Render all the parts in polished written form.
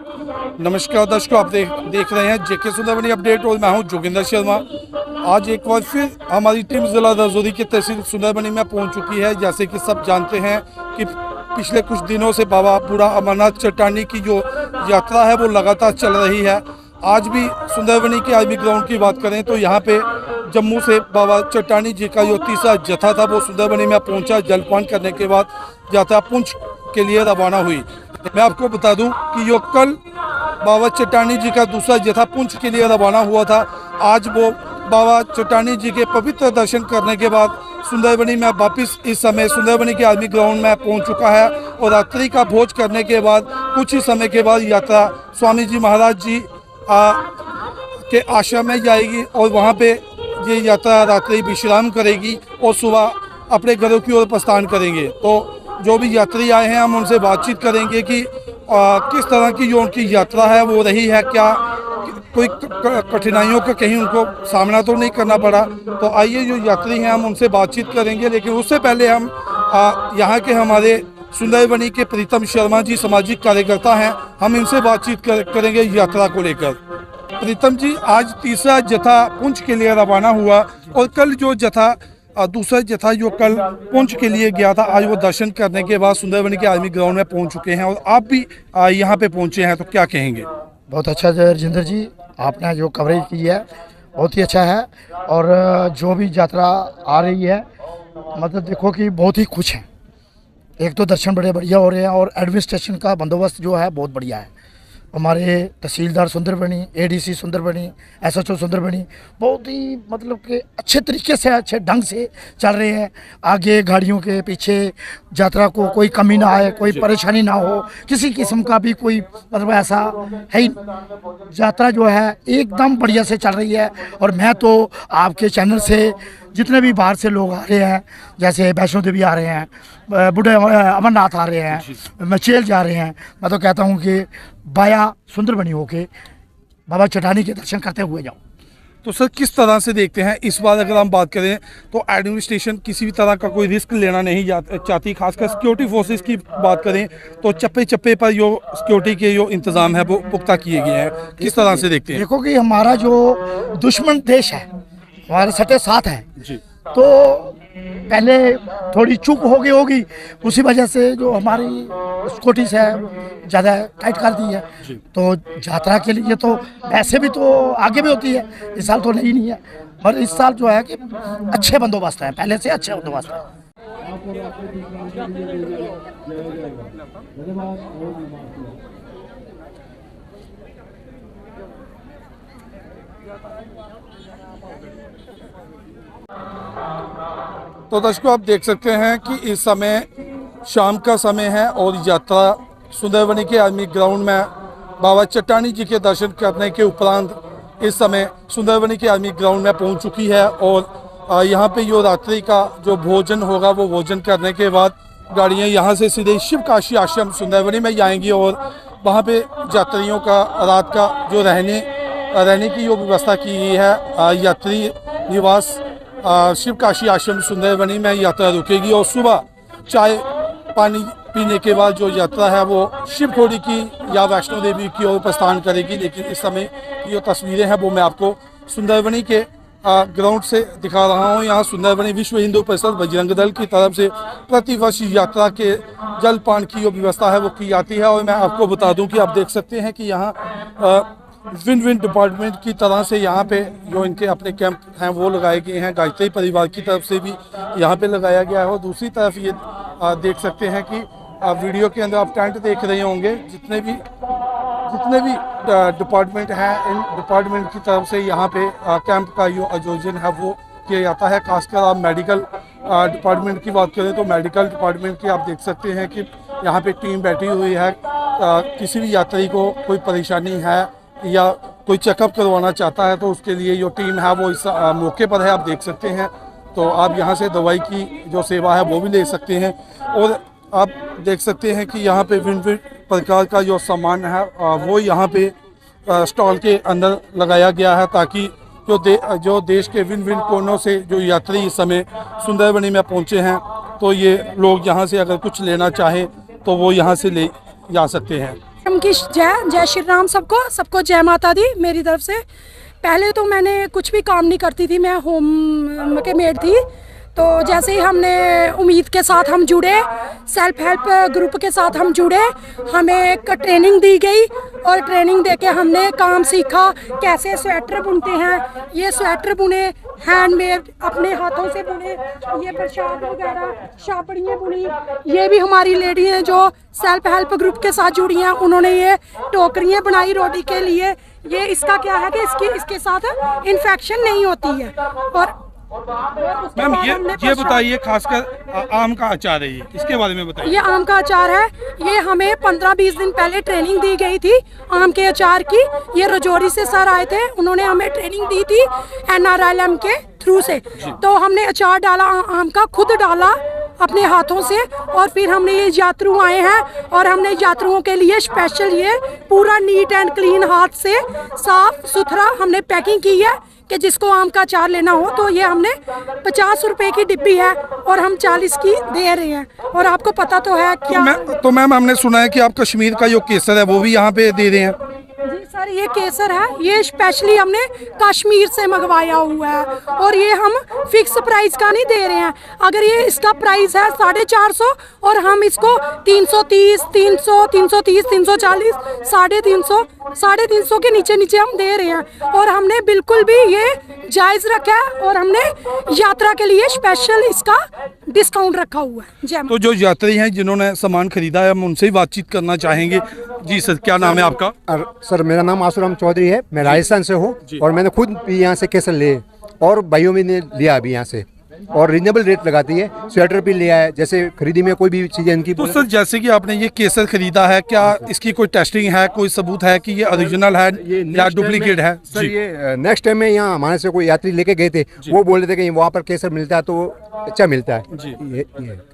नमस्कार दर्शकों, आप देख रहे हैं जेके सुंदरबनी अपडेट और मैं हूं जोगिंदर शर्मा। आज एक बार फिर हमारी टीम जिला राजौरी की तहसील सुंदरबनी में पहुंच चुकी है। जैसे कि सब जानते हैं कि पिछले कुछ दिनों से बाबा बूढ़ा अमरनाथ चट्टानी की जो यात्रा है वो लगातार चल रही है। आज भी सुंदरबनी के आर्मी ग्राउंड की बात करें तो यहाँ पे जम्मू से बाबा चट्टानी जी का जो तीसरा जत्था था वो सुंदरबनी में पहुंचा। जलपान करने के बाद यात्रा पुंछ के लिए रवाना हुई। मैं आपको बता दूं कि जो कल बाबा चट्टानी जी का दूसरा जत्था पुंछ के लिए रवाना हुआ था, आज वो बाबा चट्टानी जी के पवित्र दर्शन करने के बाद सुंदरबनी में वापस इस समय सुंदरबनी के आर्मी ग्राउंड में पहुंच चुका है। और रात्रि का भोज करने के बाद कुछ ही समय के बाद यात्रा स्वामी जी महाराज जी के आश्रम में जाएगी और वहां पे ये यात्रा रात्रि विश्राम करेगी और सुबह अपने घरों की ओर प्रस्थान करेंगे। तो जो भी यात्री आए हैं हम उनसे बातचीत करेंगे कि किस तरह की जो उनकी यात्रा है वो रही है, क्या कोई कठिनाइयों का कहीं उनको सामना तो नहीं करना पड़ा। तो आइए जो यात्री हैं हम उनसे बातचीत करेंगे, लेकिन उससे पहले हम यहाँ के हमारे सुंदरबनी के प्रीतम शर्मा जी सामाजिक कार्यकर्ता हैं, हम इनसे बातचीत करेंगे यात्रा को लेकर। प्रीतम जी, आज तीसरा जत्था पुंछ के लिए रवाना हुआ और कल जो जत्था दूसरा जत्था जो कल पुंछ के लिए गया था, आज वो दर्शन करने के बाद सुंदरबनी के आर्मी ग्राउंड में पहुंच चुके हैं और आप भी यहाँ पे पहुंचे हैं, तो क्या कहेंगे? बहुत अच्छा राजेंद्र जी, आपने जो कवरेज की है बहुत ही अच्छा है। और जो भी यात्रा आ रही है मतलब देखो कि बहुत ही खुश हैं। एक तो दर्शन बड़े बढ़िया हो रहे हैं और एडमिनिस्ट्रेशन का बंदोबस्त जो है बहुत बढ़िया है। हमारे तहसीलदार सुंदरबनी, एडीसी सुंदरबनी, एसएचओ सुंदरबनी बहुत ही मतलब कि अच्छे तरीके से अच्छे ढंग से चल रहे हैं। आगे गाड़ियों के पीछे यात्रा को कोई कमी ना आए, कोई परेशानी ना हो, किसी किस्म का भी कोई मतलब ऐसा है ही। यात्रा जो है एकदम बढ़िया से चल रही है। और मैं तो आपके चैनल से जितने भी बाहर से लोग आ रहे हैं, जैसे वैष्णो देवी आ रहे हैं, बूढ़े अमरनाथ आ रहे हैं, मचेल जा रहे हैं, मैं तो कहता हूँ कि बाया सुंदरबनी होके बाबा चट्टानी के दर्शन करते हुए जाओ। तो सर, किस तरह से देखते हैं इस बार अगर हम बात करें तो एडमिनिस्ट्रेशन किसी भी तरह का कोई रिस्क लेना नहीं चाहती। खासकर सिक्योरिटी फोर्सेस की बात करें तो चप्पे चप्पे पर जो सिक्योरिटी के जो इंतजाम है वो पुख्ता किए गए हैं, किस तरह से देखते हैं? देखो कि हमारा जो दुश्मन देश है हमारे सटे साथ है जी, तो पहले थोड़ी चूक हो गई होगी, उसी वजह से जो हमारी सिक्योरिटीज है ज़्यादा टाइट कर दी है। तो यात्रा के लिए तो ऐसे भी तो आगे भी होती है, इस साल तो नहीं है, और इस साल जो है कि अच्छे बंदोबस्त है, पहले से अच्छे बंदोबस्त है। तो दर्शकों, आप देख सकते हैं कि इस समय शाम का समय है और यात्रा सुंदरबनी के आर्मी ग्राउंड में बाबा चट्टानी जी के दर्शन करने के उपरांत इस समय सुंदरबनी के आर्मी ग्राउंड में पहुंच चुकी है। और यहाँ पे जो रात्रि का जो भोजन होगा वो भोजन करने के बाद गाड़ियाँ यहाँ से सीधे शिव काशी आश्रम सुंदरबनी में जाएंगी और वहाँ पे यात्रियों का रात का जो रहने की जो व्यवस्था की गई है, यात्री निवास शिव काशी आश्रम सुंदरबनी में यात्रा रुकेगी। और सुबह चाय पानी पीने के बाद जो यात्रा है वो शिवखोड़ी की या वैष्णो देवी की ओर प्रस्थान करेगी। लेकिन इस समय की जो तस्वीरें हैं वो मैं आपको सुंदरबनी के ग्राउंड से दिखा रहा हूँ। यहाँ सुंदरबनी विश्व हिंदू परिषद बजरंग दल की तरफ से प्रतिवर्ष यात्रा के जलपान की जो व्यवस्था है वो की जाती है। और मैं आपको बता दूँ कि आप देख सकते हैं कि यहाँ विन डिपार्टमेंट की तरह से यहाँ पे जो इनके अपने कैंप हैं वो लगाए गए हैं। गायत्री परिवार की तरफ से भी यहाँ पे लगाया गया है। और दूसरी तरफ ये देख सकते हैं कि वीडियो के अंदर आप टेंट देख रहे होंगे, जितने भी डिपार्टमेंट हैं इन डिपार्टमेंट की तरफ से यहाँ पे कैंप का जो आयोजन है वो किया जाता है। खासकर आप मेडिकल डिपार्टमेंट की बात करें तो मेडिकल डिपार्टमेंट की आप देख सकते हैं कि यहाँ पे टीम बैठी हुई है। किसी भी यात्री को कोई परेशानी है या कोई चेकअप करवाना चाहता है तो उसके लिए जो टीम है वो इस मौके पर है, आप देख सकते हैं। तो आप यहाँ से दवाई की जो सेवा है वो भी ले सकते हैं। और आप देख सकते हैं कि यहाँ पे भिन्न प्रकार का जो सामान है वो यहाँ पे स्टॉल के अंदर लगाया गया है, ताकि जो देश के भिन्न कोनों से जो यात्री इस समय सुंदरबनी में पहुँचे हैं तो ये लोग यहाँ से अगर कुछ लेना चाहें तो वो यहाँ से ले जा सकते हैं। राम की जय जय श्री राम। सबको जय माता दी मेरी तरफ से। पहले तो मैंने कुछ भी काम नहीं करती थी, मैं होम के मेड थी। तो जैसे ही हमने उम्मीद के साथ हम जुड़े, सेल्फ हेल्प ग्रुप के साथ हम जुड़े, हमें एक ट्रेनिंग दी गई और ट्रेनिंग देके हमने काम सीखा कैसे स्वेटर बुनते हैं। ये स्वेटर बुने हैंडमेड, अपने हाथों से बुने। ये प्रसाद वगैरह छापड़ियाँ बुनी। ये भी हमारी लेडी हैं जो सेल्फ हेल्प ग्रुप के साथ जुड़ी हैं, उन्होंने ये टोकरियाँ बनाई रोटी के लिए। ये इसका क्या है कि इसके साथ इन्फेक्शन नहीं होती है। और मैम ये बताइए, खासकर आम का अचार है, ये इसके बारे में बताइए। ये आम का अचार है। ये हमें 15-20 दिन पहले ट्रेनिंग दी गई थी आम के अचार की। ये रजौरी से सर आए थे, उन्होंने हमें ट्रेनिंग दी थी NRLM के थ्रू से। तो हमने अचार डाला, आम का खुद डाला अपने हाथों से। और फिर हमने ये यात्रु आए हैं और हमने यात्रुओं के लिए स्पेशल ये पूरा नीट एंड क्लीन हाथ से साफ सुथरा हमने पैकिंग की है कि जिसको आम का अचार लेना हो तो ये हमने 50 रुपए की डिब्बी है और हम 40 की दे रहे हैं। और आपको पता तो है क्या। तो मैम हमने सुना है कि आप कश्मीर का जो केसर है वो भी यहाँ पे दे रहे हैं। जी सर, ये केसर है, ये स्पेशली हमने कश्मीर से मंगवाया हुआ है और ये हम फिक्स प्राइस का नहीं दे रहे हैं। अगर ये इसका प्राइस है 450 और हम इसको 330, 300, 330, 340, 350 के नीचे हम दे रहे हैं। और हमने बिल्कुल भी ये जायज़ रखा है और हमने यात्रा के लिए स्पेशल इसका डिस्काउंट रखा हुआ है। जय तो जो यात्री हैं जिन्होंने सामान खरीदा है, हम उनसे ही बातचीत करना चाहेंगे। जी सर, क्या नाम है आपका? सर मेरा नाम आसुराम चौधरी है, मैं राजस्थान से हूँ और मैंने खुद भी यहाँ से केसर लिए और भाइयों में ने लिया अभी यहाँ से और रीजनेबल रेट लगाती है। स्वेटर भी लिया है, जैसे खरीदी में कोई भी चीज़ इनकी। तो सर जैसे कि आपने ये केसर खरीदा है, क्या इसकी कोई टेस्टिंग है, कोई सबूत है कि ये ओरिजिनल है या डुप्लीकेट है? सर ये नेक्स्ट टाइम में यहाँ हमारे से कोई यात्री लेके गए थे, वो बोल रहे थे कि वहाँ पर केसर मिलता है तो अच्छा मिलता है जी। ये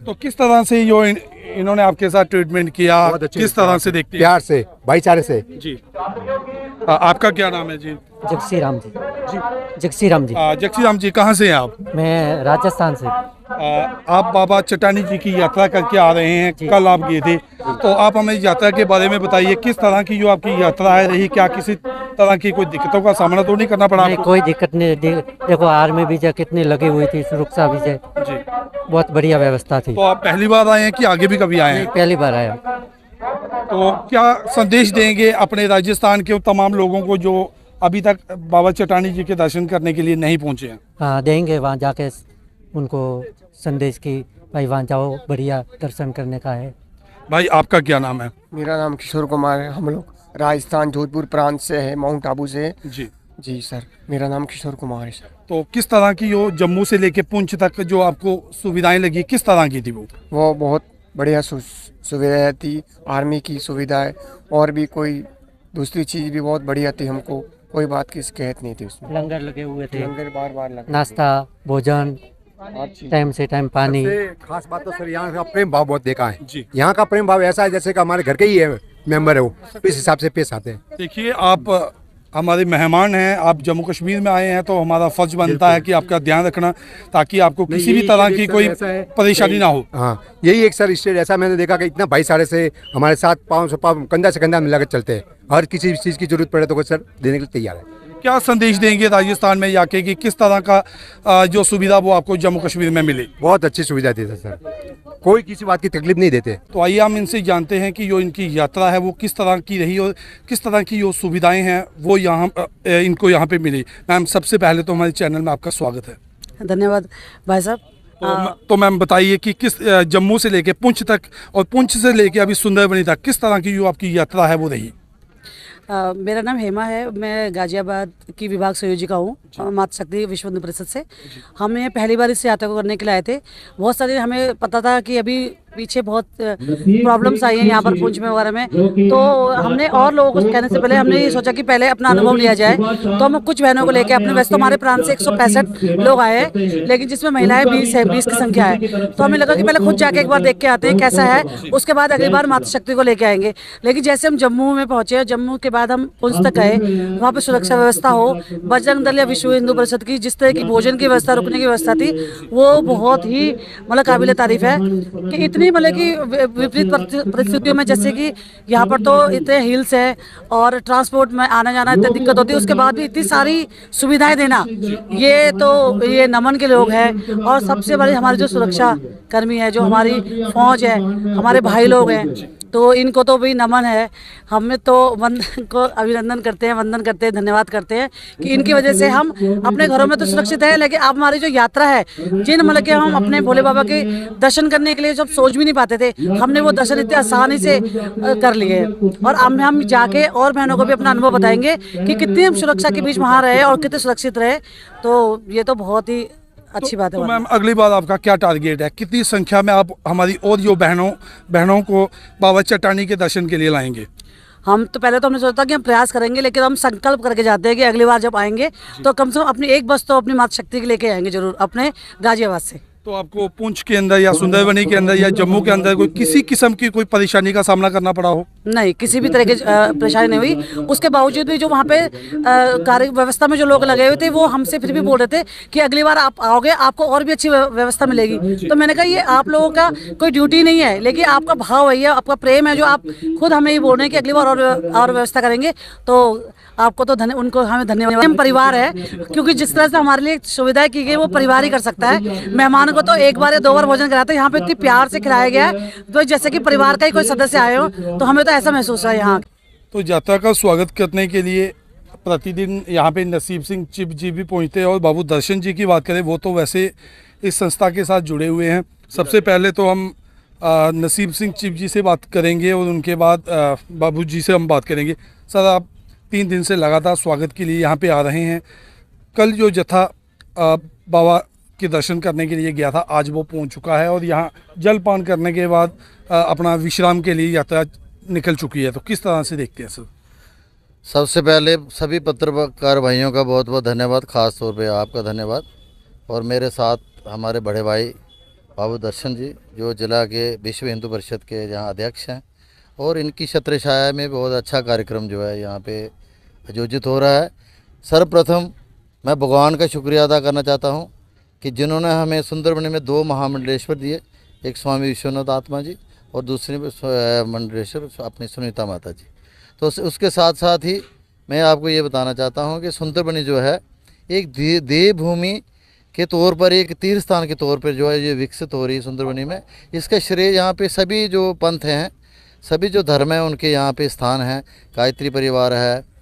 तो किस तरह से जो इन्होंने आपके साथ ट्रीटमेंट किया, किस तरह से देखते हैं? प्यार से, भाईचारे से। जी। आपका क्या नाम है जी? जगसी राम जी। जगसी राम जी। जगसी राम जी, कहाँ से हैं आप? मैं राजस्थान से। आप बाबा चटानी जी की यात्रा करके आ रहे हैं, कल आप गए थे, तो आप हमें यात्रा के बारे में बताइए। किस तरह की जो आपकी यात्रा है रही, क्या किसी तरह की कोई दिक्कतों का सामना तो नहीं करना पड़ा नहीं, आपको? कोई दिक्कत नहीं। देखो आर्मी वीजा कितनी लगी हुई थी, सुरक्षा वीजा जी। बहुत बढ़िया व्यवस्था थी। तो आप पहली बार आए हैं कि आगे भी कभी आए हैं? पहली बार आया। तो क्या संदेश देंगे अपने राजस्थान के तमाम लोगों को जो अभी तक बाबा चटानी जी के दर्शन करने के लिए नहीं पहुंचे हैं? हाँ, देंगे वहाँ जाके उनको संदेश की भाई वहाँ जाओ, बढ़िया दर्शन करने का है। भाई आपका क्या नाम है? मेरा नाम किशोर कुमार है। हम लोग राजस्थान जोधपुर प्रांत से है, माउंट आबू से। जी जी सर, मेरा नाम किशोर कुमार है सर। तो किस तरह की जो जम्मू से लेके पुंछ तक जो आपको सुविधाएं लगी, किस तरह की थी वो बहुत बढ़िया सुविधाएं थी। आर्मी की सुविधाएं और भी कोई दूसरी चीज़ भी बहुत बढ़िया थी। हमको कोई बात की शिकायत नहीं थी उसमें। लंगर लगे हुए थे, लंगर बार लगे, नाश्ता, भोजन, टाइम से टाइम पानी। खास बात तो सर यहाँ का प्रेम भाव बहुत देखा है जी। यहाँ का प्रेम भाव ऐसा है जैसे कि हमारे घर के ही है, मेंबर है वो, इस हिसाब से पेश आते हैं। देखिए, आप हमारे मेहमान हैं, आप जम्मू कश्मीर में आए हैं, तो हमारा फर्ज बनता है कि आपका ध्यान रखना ताकि आपको किसी भी तरह की कोई परेशानी ना हो। हाँ, यही एक सर स्टेट ऐसा मैंने देखा कि इतना भाईचारे से हमारे साथ पाँव से पाँव, कंधा से कंधा मिलाकर चलते हैं। हर किसी भी चीज़ की जरूरत पड़े तो सर देने के लिए तैयार है। क्या संदेश देंगे राजस्थान में जाके कि किस तरह का जो सुविधा वो आपको जम्मू कश्मीर में मिले? बहुत अच्छी सुविधा देते सर, कोई किसी बात की तकलीफ नहीं देते। तो आइए हम इनसे जानते हैं कि जो इनकी यात्रा है वो किस तरह की रही और किस तरह की जो सुविधाएं हैं वो यहाँ इनको यहाँ पे मिली। मैम, सबसे पहले तो हमारे चैनल में आपका स्वागत है। धन्यवाद भाई साहब। तो मैम बताइए कि किस जम्मू से लेके पुंछ तक और पुंछ से लेके अभी सुंदरबनी तक किस तरह की जो आपकी यात्रा है वो रही? मेरा नाम हेमा है, मैं गाजियाबाद की विभाग संयोजिका हूँ मातृशक्ति विश्व हिंदू परिषद से। हमें पहली बार इस यात्रा को करने के लिए आए थे। बहुत सारे हमें पता था कि अभी पीछे बहुत प्रॉब्लम्स आई हैं यहाँ पर पुंछ में वगैरह में, तो हमने और लोगों को कहने से पहले हमने ये सोचा कि पहले अपना अनुभव लिया जाए। तो हम कुछ बहनों को लेकर अपने, वैसे तो हमारे प्रांत से 165 लोग आए, लेकिन जिसमें महिलाएं 20 की संख्या है। तो हमें लगा कि पहले खुद जाके एक बार देख के आते हैं कैसा है, उसके बाद अगली बार मातृशक्ति को लेके आएंगे। लेकिन जैसे हम जम्मू में पहुंचे, जम्मू के बाद हम पुंछ तक गए, वहाँ पर सुरक्षा व्यवस्था हो, बजरंग दल या विश्व हिंदू परिषद की जिस तरह की भोजन की व्यवस्था, रुकने की व्यवस्था थी, वो बहुत ही मतलब काबिल तारीफ है कि इतनी इतनी मतलब कि विपरीत परिस्थितियों में, जैसे कि यहाँ पर तो इतने हिल्स है और ट्रांसपोर्ट में आना जाना इतनी दिक्कत होती है, उसके बाद भी इतनी सारी सुविधाएं देना, ये नमन के लोग हैं। और सबसे बड़ी हमारी जो सुरक्षा कर्मी है, जो हमारी फौज है, हमारे भाई लोग हैं, तो इनको तो भी नमन है। हमें तो वंदन को अभिनंदन करते हैं, वंदन करते हैं, धन्यवाद करते हैं कि इनकी वजह से हम अपने घरों में तो सुरक्षित है, लेकिन अब हमारी जो यात्रा है, जिन मतलब कि हम अपने भोले बाबा के दर्शन करने के लिए जब सोच भी नहीं पाते थे, हमने वो दर्शन इतने आसानी से कर लिए। और हम जाके और बहनों को भी अपना अनुभव बताएंगे कि कितनी हम सुरक्षा के बीच वहाँ रहे और कितने सुरक्षित रहे। तो ये तो बहुत ही अच्छी बात है। तो मैम अगली बार आपका क्या टारगेट है, कितनी संख्या में आप हमारी और जो बहनों को बाबा चट्टानी के दर्शन के लिए लाएंगे? हम तो पहले तो हमने सोचा कि हम प्रयास करेंगे, लेकिन हम संकल्प करके जाते हैं कि अगली बार जब आएंगे तो कम से कम अपनी एक बस तो अपनी मातृशक्ति के लेके आएंगे जरूर, अपने गाजियाबाद से। तो आपको पुंछ के अंदर या सुंदरबनी के अंदर या जम्मू के अंदर कोई किसी किस्म की कोई परेशानी का सामना करना पड़ा हो? नहीं, किसी भी तरह की परेशानी नहीं हुई। उसके बावजूद भी जो वहाँ पे कार्य व्यवस्था में जो लोग लगे हुए थे, वो हमसे फिर भी बोल रहे थे कि अगली बार आप आओगे आपको और भी अच्छी व्यवस्था मिलेगी। तो मैंने कहा ये आप लोगों का कोई ड्यूटी नहीं है, लेकिन आपका भाव है, आपका प्रेम है, जो आप खुद हमें ये बोल रहे हैं कि अगली बार और व्यवस्था करेंगे। तो आपको तो उनको हमें धन्यवाद। हम परिवार है, क्योंकि जिस तरह से हमारे लिए सुविधाएं की गई वो परिवार ही कर सकता है। मेहमानों को तो एक बार या 2 बार भोजन कराते हैं, यहाँ पे इतनी प्यार से खिलाया गया है, तो जैसे कि परिवार का ही कोई सदस्य आए हो, तो हमें तो ऐसा महसूस है यहाँ। तो यात्रा का स्वागत करने के लिए प्रतिदिन यहाँ पे नसीब सिंह चिप जी भी पहुँचते हैं। और बाबू दर्शन जी की बात करें, वो तो वैसे इस संस्था के साथ जुड़े हुए हैं। सबसे पहले तो हम नसीब सिंह चिप जी से बात करेंगे और उनके बाद बाबू जी से हम बात करेंगे। सर, आप 3 दिन से लगातार स्वागत के लिए यहाँ पे आ रहे हैं। कल जो जत्था बाबा के दर्शन करने के लिए गया था, आज वो पहुँच चुका है और यहाँ जलपान करने के बाद अपना विश्राम के लिए यात्रा निकल चुकी है। तो किस तरह से देखते हैं सर? सबसे पहले सभी पत्रकार भाइयों का बहुत बहुत धन्यवाद, ख़ास तौर पे आपका धन्यवाद। और मेरे साथ हमारे बड़े भाई बाबू दर्शन जी, जो जिला के विश्व हिंदू परिषद के यहाँ अध्यक्ष हैं, और इनकी छत्र छाया में बहुत अच्छा कार्यक्रम जो है यहाँ पे आयोजित हो रहा है। सर्वप्रथम मैं भगवान का शुक्रिया अदा करना चाहता हूँ कि जिन्होंने हमें सुंदरबनी में 2 महामंडलेश्वर दिए, एक स्वामी विश्वनाथ आत्मा जी और दूसरे मंडलेश्वर अपनी सुनीता माता जी। तो उसके साथ साथ ही मैं आपको ये बताना चाहता हूँ कि सुंदरबनी जो है एक देवभूमि के तौर पर, एक तीर्थ स्थान के तौर पर जो है ये विकसित हो रही है सुंदरबनी में। इसका श्रेय यहाँ पे सभी जो पंथ हैं, सभी जो धर्म है उनके यहाँ पे स्थान है। गायत्री परिवार है,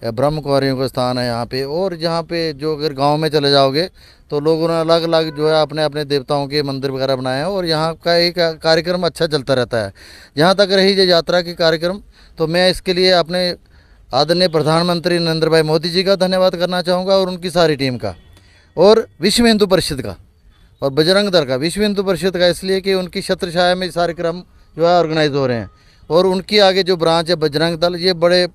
ब्रह्म कुमारियों का स्थान है यहाँ पे। और यहाँ पे जो अगर गांव में चले जाओगे तो लोगों ने अलग अलग जो है अपने अपने देवताओं के मंदिर वगैरह बनाए हैं, और यहाँ का एक कार्यक्रम अच्छा चलता रहता है। जहाँ तक रही ये यात्रा की कार्यक्रम, तो मैं इसके लिए अपने आदरणीय प्रधानमंत्री नरेंद्र भाई मोदी जी का धन्यवाद करना चाहूँगा, और उनकी सारी टीम का, और विश्व हिंदू परिषद का, और बजरंग दल का। विश्व हिंदू परिषद का इसलिए कि उनकी छत्र छाया में सारे क्रम जो है ऑर्गेनाइज हो रहे हैं, और उनकी आगे जो ब्रांच है बजरंग दल, ये बड़े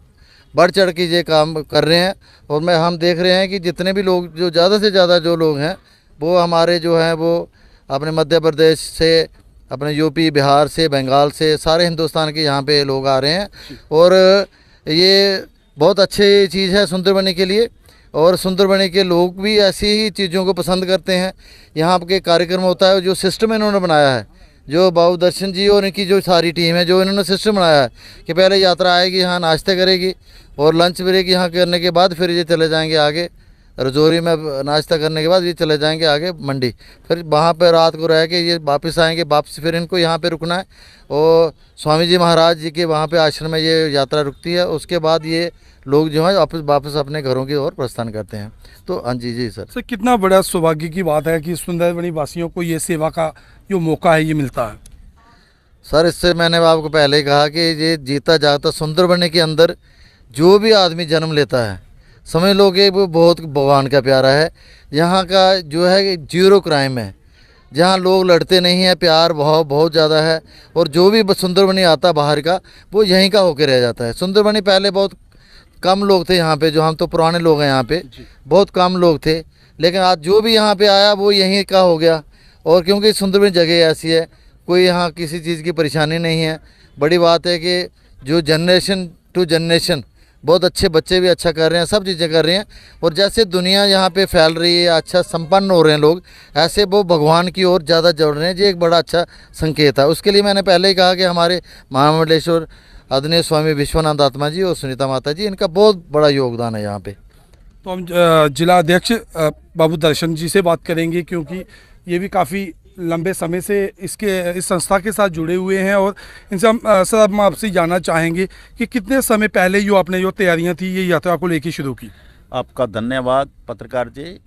बढ़ चढ़ के ये काम कर रहे हैं। और हम देख रहे हैं कि जितने भी लोग, जो ज़्यादा से ज़्यादा जो लोग हैं, वो हमारे जो हैं वो अपने मध्य प्रदेश से, अपने यूपी, बिहार से, बंगाल से, सारे हिंदुस्तान के यहाँ पे लोग आ रहे हैं। और ये बहुत अच्छी चीज़ है सुंदरबनी के लिए, और सुंदरबनी के लोग भी ऐसी ही चीज़ों को पसंद करते हैं। यहाँ के कार्यक्रम होता है, जो सिस्टम इन्होंने बनाया है, जो बाबू दर्शन जी और इनकी जो सारी टीम है, जो इन्होंने सिस्टम बनाया है कि पहले यात्रा आएगी, यहाँ नाश्ते करेगी और लंच ब्रेक यहाँ करने के बाद फिर ये चले जाएंगे आगे रजौरी में, नाश्ता करने के बाद ये चले जाएंगे आगे मंडी, फिर वहाँ पर रात को रह के ये वापस आएंगे। वापस फिर इनको यहाँ पे रुकना है, और स्वामी जी महाराज जी के वहाँ पे आश्रम में ये यात्रा रुकती है। उसके बाद ये लोग जो है वापस अपने घरों की ओर प्रस्थान करते हैं। तो हाँ जी सर, कितना बड़ा सौभाग्य की बात है कि सुंदरबनी वासियों को ये सेवा का जो मौका है ये मिलता है। सर, इससे मैंने आपको पहले ही कहा कि ये जीता जागता सुंदरबनी के अंदर जो भी आदमी जन्म लेता है, समझ लो कि वो बहुत भगवान का प्यारा है। यहाँ का जो है 0 क्राइम है, जहाँ लोग लड़ते नहीं हैं, प्यार भाव बहुत ज़्यादा है। और जो भी सुंदरबनी आता बाहर का, वो यहीं का होकर रह जाता है। सुंदरबनी पहले बहुत कम लोग थे यहाँ पे, जो हम तो पुराने लोग हैं यहाँ पे, बहुत कम लोग थे, लेकिन आज जो भी यहाँ पे आया वो यहीं का हो गया। और क्योंकि सुंदरबनी जगह ऐसी है, कोई यहाँ किसी चीज़ की परेशानी नहीं है। बड़ी बात है कि जो जनरेशन टू जनरेशन बहुत अच्छे बच्चे भी अच्छा कर रहे हैं, सब चीज़ें कर रहे हैं। और जैसे दुनिया यहाँ पे फैल रही है, अच्छा संपन्न हो रहे हैं लोग, ऐसे वो भगवान की ओर ज़्यादा जुड़ रहे हैं। ये एक बड़ा अच्छा संकेत है। उसके लिए मैंने पहले ही कहा कि हमारे महामंडलेश्वर आदरणीय स्वामी विश्वनाथ आत्मा जी और सुनीता माता जी, इनका बहुत बड़ा योगदान है यहाँ पे। तो हम जिला अध्यक्ष बाबू दर्शन जी से बात करेंगे, क्योंकि ये भी काफ़ी लंबे समय से इस संस्था के साथ जुड़े हुए हैं। और इनसे सर हम आपसे जानना चाहेंगे कि कितने समय पहले आपने जो तैयारियां थी ये यात्रा को लेकर शुरू की। आपका धन्यवाद पत्रकार जी।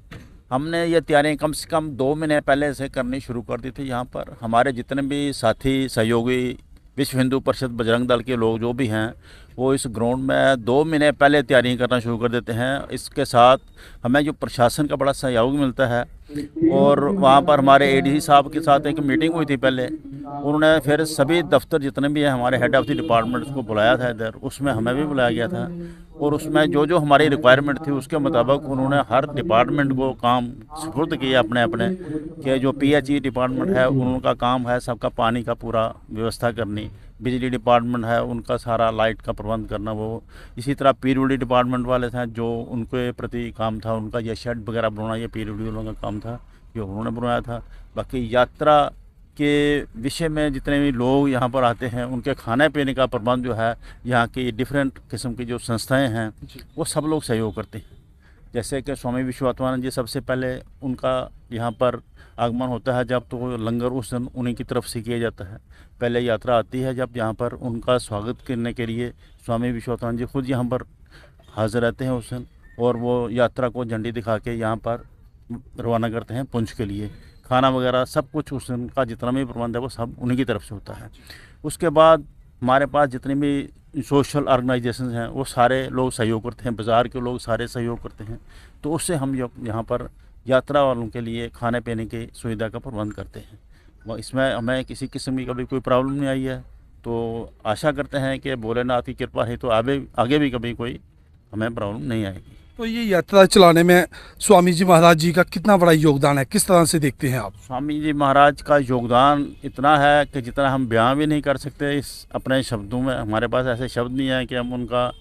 हमने ये तैयारियां कम से कम 2 महीने पहले से करनी शुरू कर दी थी। यहाँ पर हमारे जितने भी साथी सहयोगी विश्व हिंदू परिषद बजरंग दल के लोग जो भी हैं, वो इस ग्राउंड में 2 महीने पहले तैयारी करना शुरू कर देते हैं। इसके साथ हमें जो प्रशासन का बड़ा सहयोग मिलता है, और वहाँ पर हमारे एडीसी साहब के साथ एक मीटिंग हुई थी पहले। उन्होंने फिर सभी दफ्तर जितने भी हैं हमारे हेड ऑफ़ द डिपार्टमेंट्स को बुलाया था इधर, उसमें हमें भी बुलाया गया था। और उसमें जो जो हमारी रिक्वायरमेंट थी उसके मुताबिक उन्होंने हर डिपार्टमेंट को काम सुपुर्द किया अपने अपने, कि जो PHE डिपार्टमेंट है उनका काम है सबका पानी का पूरा व्यवस्था करनी, बिजली डिपार्टमेंट है उनका सारा लाइट का प्रबंध करना, वो इसी तरह PWD डिपार्टमेंट वाले थे जो उनके प्रति काम था, उनका ये शेड वगैरह बनाना ये PWD वालों का काम था, ये उन्होंने बनाया था। बाकी यात्रा के विषय में जितने भी लोग यहाँ पर आते हैं उनके खाने पीने का प्रबंध जो है, यहाँ की डिफरेंट किस्म की जो संस्थाएं हैं वो सब लोग सहयोग करते हैं। जैसे कि स्वामी विश्वात्मानंद जी सबसे पहले उनका यहाँ पर आगमन होता है जब, तो लंगर उस दिन उन्हीं की तरफ से किया जाता है। पहले यात्रा आती है जब यहाँ पर उनका स्वागत करने के लिए स्वामी विश्वात्मानंद जी खुद यहाँ पर हाजिर रहते हैं उस दिन, और वो यात्रा को झंडी दिखा के यहाँ पर रवाना करते हैं पुंछ के लिए। खाना वगैरह सब कुछ उस दिन का जितना भी प्रबंध है वो सब उन्हीं की तरफ से होता है। उसके बाद हमारे पास जितने भी सोशल ऑर्गेनाइजेशन हैं वो सारे लोग सहयोग करते हैं, बाज़ार के लोग सारे सहयोग करते हैं। तो उससे हम यहाँ पर यात्रा वालों के लिए खाने पीने की सुविधा का प्रबंध करते हैं। इसमें हमें किसी किस्म की कभी कोई प्रॉब्लम नहीं आई है। तो आशा करते हैं कि भोलेनाथ की कृपा है तो आगे भी कभी कोई हमें प्रॉब्लम नहीं आएगी। तो ये यात्रा चलाने में स्वामी जी महाराज जी का कितना बड़ा योगदान है, किस तरह से देखते हैं आप? स्वामी जी महाराज का योगदान इतना है कि जितना हम बयां भी नहीं कर सकते इस अपने शब्दों में। हमारे पास ऐसे शब्द नहीं है कि हम उनका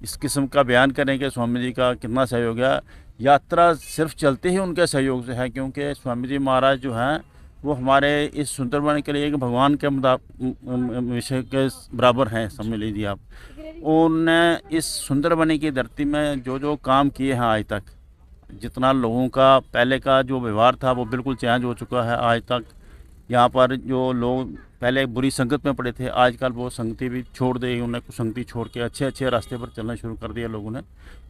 इस किस्म का बयान करें कि स्वामी जी का कितना सहयोग है। यात्रा सिर्फ चलते ही उनके सहयोग से है, क्योंकि स्वामी जी महाराज जो हैं वो हमारे इस सुंदरबनी के लिए एक भगवान के विषय के बराबर हैं, समझ लीजिए आप। उन्होंने इस सुंदरबनी की धरती में जो जो काम किए हैं आज तक, जितना लोगों का पहले का जो व्यवहार था वो बिल्कुल चेंज हो चुका है। आज तक यहाँ पर जो लोग पहले बुरी संगत में पड़े थे, आजकल वो संगति भी छोड़ दी, उन्हें कुछ संगति छोड़ के अच्छे अच्छे रास्ते पर चलना शुरू कर दिया लोगों ने।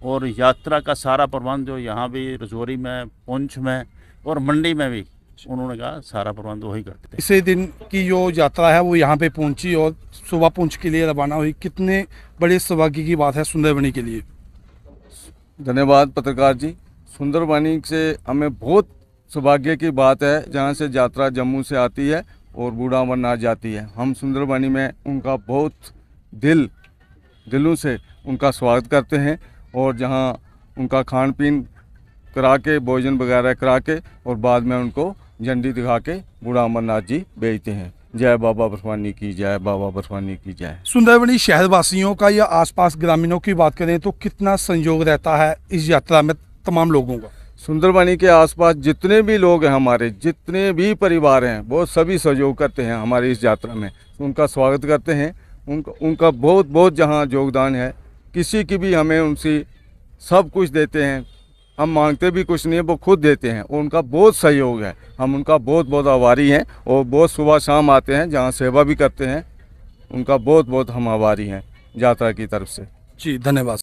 और यात्रा का सारा प्रबंध जो यहाँ भी रजौरी में, पुंछ में और मंडी में भी उन्होंने कहा सारा प्रबंध वही करते थे। इसी दिन की जो यात्रा है वो यहाँ पे पहुँची और सुबह पुंछ के लिए रवाना हुई। कितने बड़े सौभाग्य की बात है सुंदरबनी के लिए। धन्यवाद पत्रकार जी। सुंदरबनी से हमें बहुत सौभाग्य की बात है, जहाँ से यात्रा जम्मू से आती है और बूढ़ा अमरनाथ जाती है। हम सुंदरबनी में उनका बहुत दिलों से उनका स्वागत करते हैं, और जहाँ उनका खान पीन करा के, भोजन वगैरह करा के, और बाद में उनको झंडी दिखा के बूढ़ा अमरनाथ जी भेजते हैं। जय बाबा बर्फानी की जय, बाबा बर्फानी की जय। सुंदरबनी शहरवासियों का या आसपास ग्रामीणों की बात करें तो कितना संयोग रहता है इस यात्रा में तमाम लोगों का? सुंदरबनी के आसपास जितने भी लोग हैं, हमारे जितने भी परिवार हैं, वो सभी सहयोग करते हैं हमारी इस यात्रा में। उनका स्वागत करते हैं। उनका बहुत जहाँ योगदान है, किसी की भी हमें उनसे सब कुछ देते हैं, हम मांगते भी कुछ नहीं है, वो खुद देते हैं। और उनका बहुत सहयोग है, हम उनका बहुत आभारी हैं। और बहुत सुबह शाम आते हैं, जहाँ सेवा भी करते हैं, उनका बहुत हम आभारी हैं यात्रा की तरफ से। जी धन्यवाद।